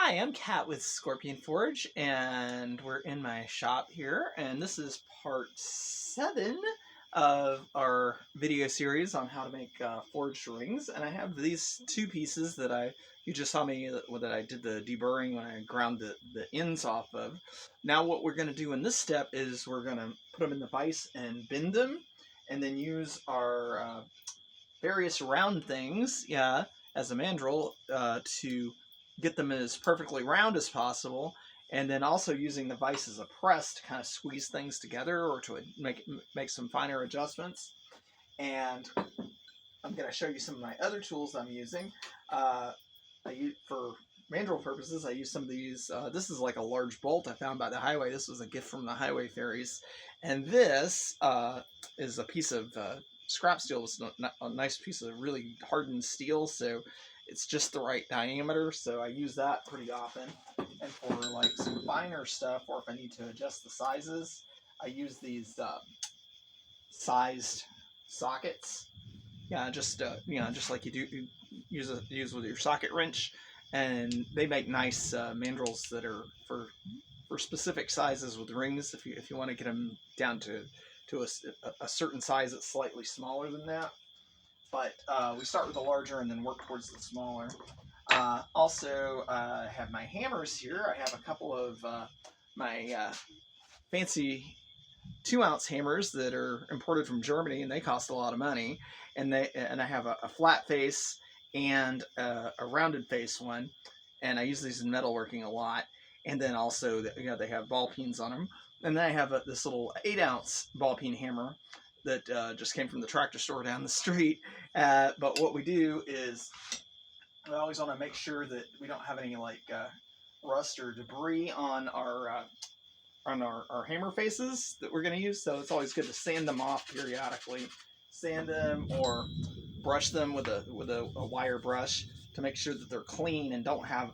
Hi, I'm Kat with Scorpion Forge, and we're in my shop here, and this is part 7 of our video series on how to make forged rings. And I have these two pieces that you just saw me that I did the deburring when I ground the ends off of. Now what we're going to do in this step is we're going to put them in the vise and bend them, and then use our various round things, as a mandrel to get them as perfectly round as possible, and then also using the vise as a press to kind of squeeze things together or to make some finer adjustments. And I'm going to show you some of my other tools I'm using. For mandrel purposes, I use some of these. This is like a large bolt I found by the highway. This was a gift from the highway ferries. And this is a piece of scrap steel. It's a nice piece of really hardened steel, so it's just the right diameter. So I use that pretty often. And for like some finer stuff, or if I need to adjust the sizes, I use these sized sockets. Just like you use with your socket wrench, and they make nice mandrels that are for specific sizes with rings. If you want to get them down to a certain size that's slightly smaller than that, but we start with the larger and then work towards the smaller. Also, I have my hammers here. I have a couple of my fancy 2-ounce hammers that are imported from Germany, and they cost a lot of money. And I have a flat face and a rounded face one, and I use these in metalworking a lot. And then also, they have ball peens on them. And then I have this little 8-ounce ball peen hammer that just came from the tractor store down the street. But what we do is we always want to make sure that we don't have any rust or debris on our hammer faces that we're going to use. So it's always good to sand them off periodically. Sand them or brush them with a wire brush to make sure that they're clean and don't have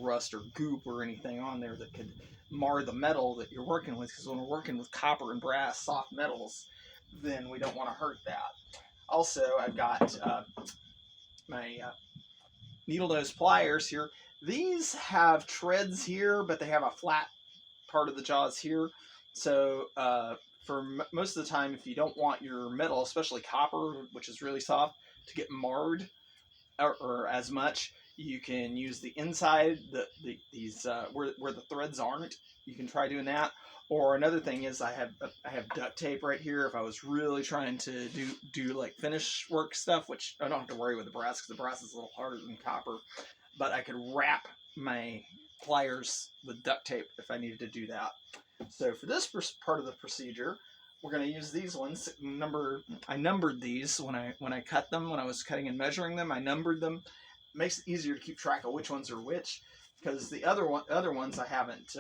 rust or goop or anything on there that could mar the metal that you're working with. Because when we're working with copper and brass, soft metals, then we don't want to hurt that. Also, I've got my needle nose pliers here. These have treads here, but they have a flat part of the jaws here. So for most of the time, if you don't want your metal, especially copper, which is really soft, to get marred or as much, you can use the inside, these where the threads aren't. You can try doing that. Or another thing is I have duct tape right here. If I was really trying to do like finish work stuff, which I don't have to worry with the brass because the brass is a little harder than copper, but I could wrap my pliers with duct tape if I needed to do that. So for this part of the procedure, we're going to use these ones. I numbered these when I cut them. When I was cutting and measuring them, I numbered them. It makes it easier to keep track of which ones are which, because the other ones I haven't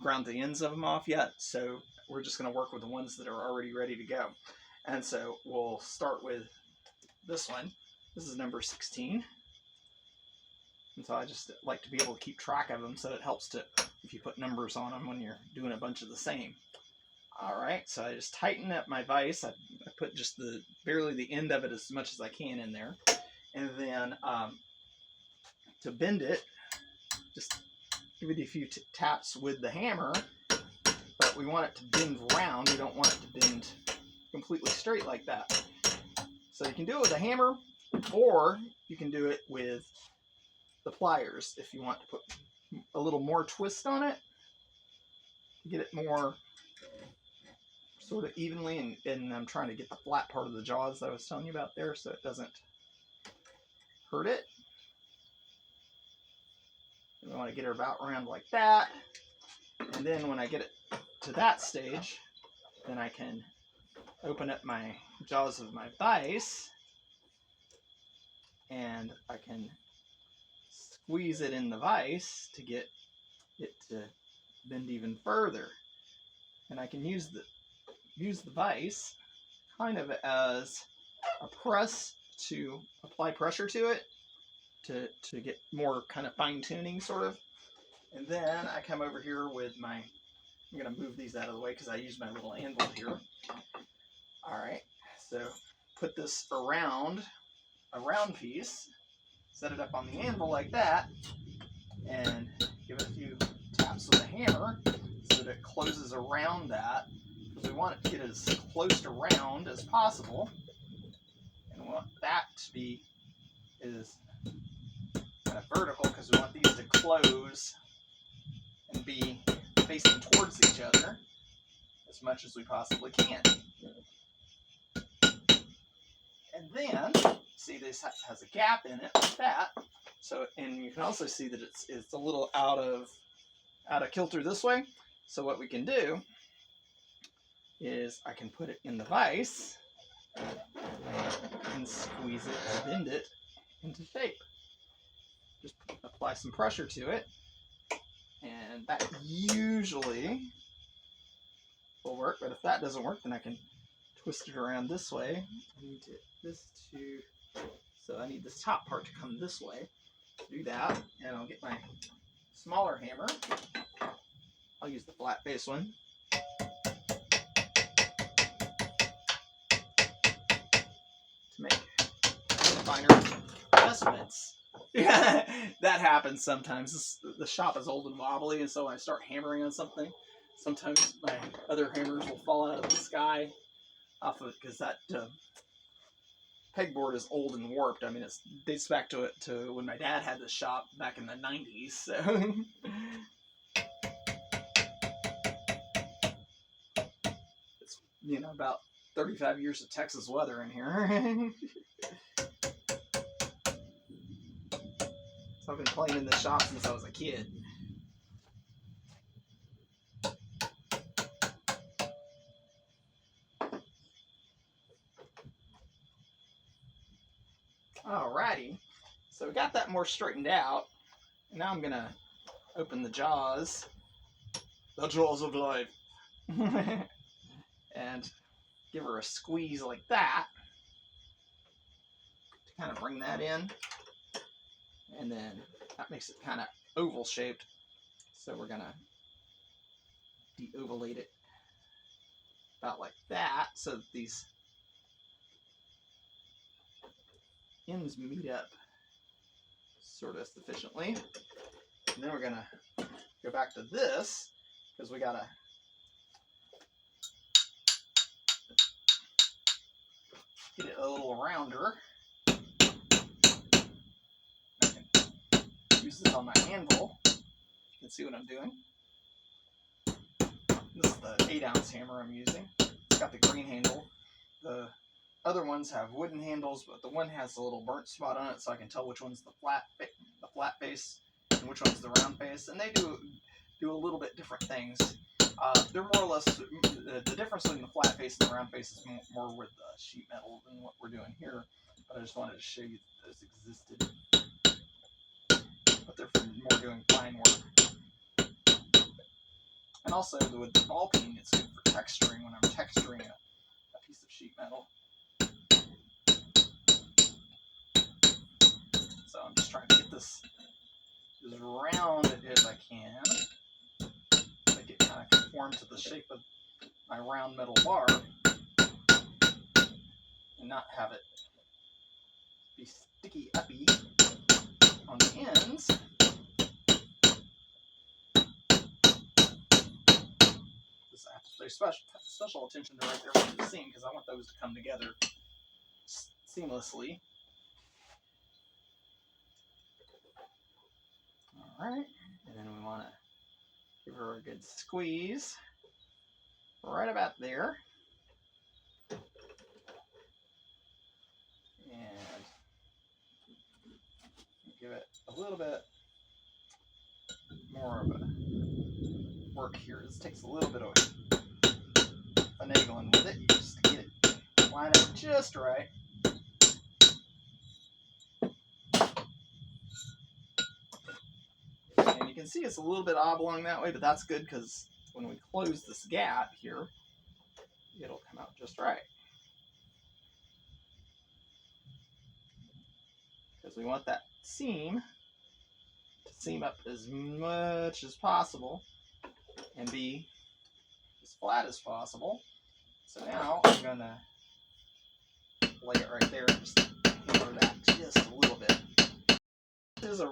ground the ends of them off yet. So we're just going to work with the ones that are already ready to go. And so we'll start with this one. This is number 16. And so I just like to be able to keep track of them, so it helps if you put numbers on them when you're doing a bunch of the same. All right, so I just tighten up my vise. I put just barely the end of it as much as I can in there. And then to bend it, just give it a few taps with the hammer, but we want it to bend round. We don't want it to bend completely straight like that. So you can do it with a hammer, or you can do it with the pliers if you want to put a little more twist on it, get it more sort of evenly, and I'm trying to get the flat part of the jaws that I was telling you about there so it doesn't hurt it. And I want to get her about around like that, and then when I get it to that stage, then I can open up my jaws of my vise and I can squeeze it in the vise to get it to bend even further. And I can use the vise kind of as a press to apply pressure to it to get more kind of fine tuning sort of. And then I come over here with I'm going to move these out of the way because I use my little anvil here. All right, so put this around a round piece, set it up on the anvil like that, and give it a few taps with a hammer so that it closes around that, because we want it to get as close to round as possible, and we want that to be as kind of vertical because we want these to close and be facing towards each other as much as we possibly can. And then, see, this has a gap in it like that. So, and you can also see that it's a little out of kilter this way. So what we can do is I can put it in the vise and squeeze it to bend it into shape. Just apply some pressure to it, and that usually will work. But if that doesn't work, then I can twist it around this way. I need so I need this top part to come this way. Do that, and I'll get my smaller hammer. I'll use the flat base one. To make finer adjustments. Yeah, that happens sometimes. The shop is old and wobbly, and so when I start hammering on something, sometimes my other hammers will fall out of the sky off of it, because that pegboard is old and warped. I mean, it dates back to when my dad had this shop back in the 90s. So. It's, about 35 years of Texas weather in here. So I've been playing in this shop since I was a kid. Alrighty, so we got that more straightened out. Now I'm gonna open the jaws of life, and give her a squeeze like that to kind of bring that in, and then that makes it kind of oval shaped. So we're gonna de-ovulate it about like that, so that these ends meet up sort of sufficiently. And then we're gonna go back to this, because we gotta get it a little rounder. I can use this on my anvil. You can see what I'm doing. This is the 8-ounce hammer I'm using. It's got the green handle. The other ones have wooden handles, but the one has a little burnt spot on it, so I can tell which one's the flat face and which one's the round face. And they do a little bit different things. They're more or less, the difference between the flat face and the round face is more with sheet metal than what we're doing here. But I just wanted to show you that those existed. But they're for more doing fine work. And also with the ball peen, it's good for texturing when I'm texturing a piece of sheet metal. So I'm just trying to get this as round as I can. Make it kind of conform to the shape of my round metal bar, and not have it be sticky uppy on the ends. Just I have to pay special attention to right there where the seam, because I want those to come together seamlessly. Alright, and then we want to give her a good squeeze right about there. And give it a little bit more of a work here. This takes a little bit of finagling with it just to get it lined up just right. And you can see it's a little bit oblong that way, but that's good, because when we close this gap here, it'll come out just right. Because we want that seam to seam up as much as possible and be as flat as possible. So now I'm going to lay it right there and just hammer that just a little bit. This is a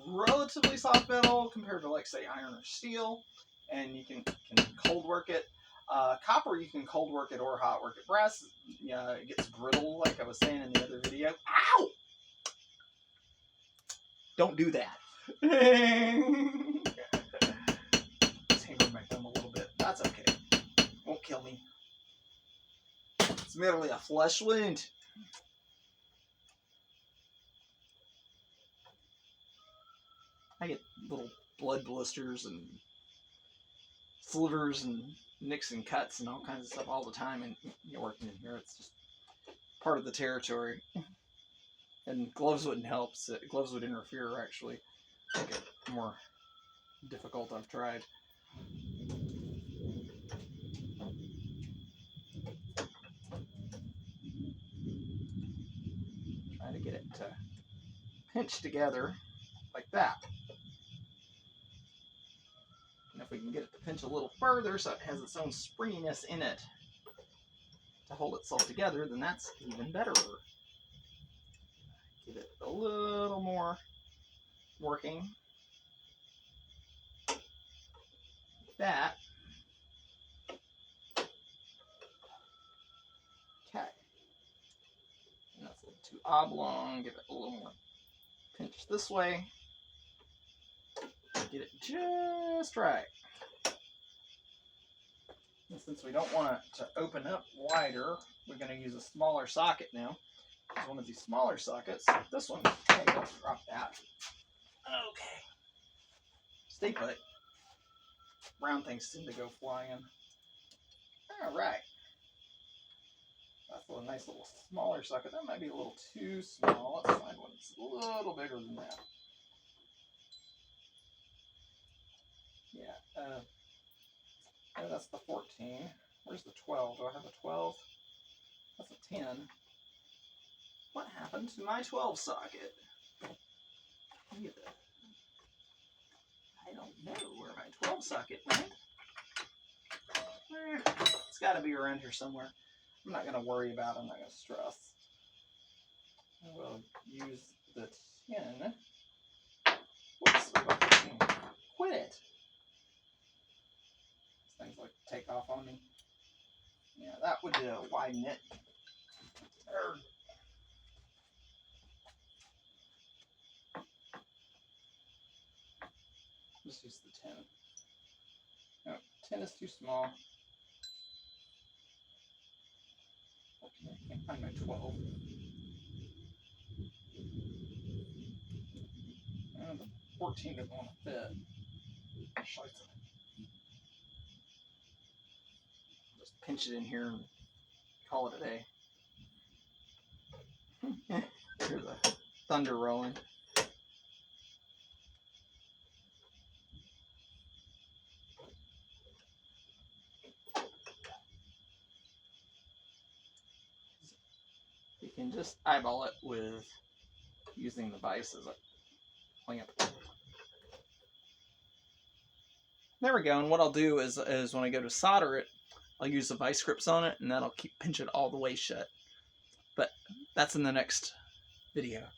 relatively soft metal compared to, like, say, iron or steel, and you can cold work it. Copper, you can cold work it or hot work it. Brass, yeah, it gets brittle, like I was saying in the other video. Ow! Don't do that. Just hammered my thumb a little bit. That's okay. Won't kill me. It's merely a flesh wound. I get little blood blisters and slivers and nicks and cuts and all kinds of stuff all the time, and you're working in here. It's just part of the territory. And gloves wouldn't help. So gloves would interfere, actually. Make it more difficult. I've tried. Trying to get it to pinch together like that. And if we can get it to pinch a little further so it has its own springiness in it to hold itself together, then that's even better. Give it a little more working. Like that. Okay. And that's a little too oblong. Give it a little more pinch this way. Get it just right. And since we don't want it to open up wider, we're going to use a smaller socket now. It's one of these smaller sockets. This one, hey, don't drop that. Okay. Stay put. Round things tend to go flying. All right. That's a nice little smaller socket. That might be a little too small. Let's find one that's a little bigger than that. Yeah. Oh, that's the 14. Where's the 12? Do I have a 12? That's a 10. What happened to my 12 socket? I don't know where my 12 socket went. It's got to be around here somewhere. I'm not going to worry about it. I'm not going to stress. I will use the 10. Whoops, quit it. These things like to take off on me. Yeah, that would widen it. Just use the 10. No, 10 is too small. Okay, I can't find my 12. And the 14 doesn't want to fit. Just pinch it in here and call it a day. Here's the thunder rolling. You can just eyeball it with using the vise as a clamp. There we go. And what I'll do is when I go to solder it, I'll use the vice grips on it, and that'll pinch it all the way shut. But that's in the next video.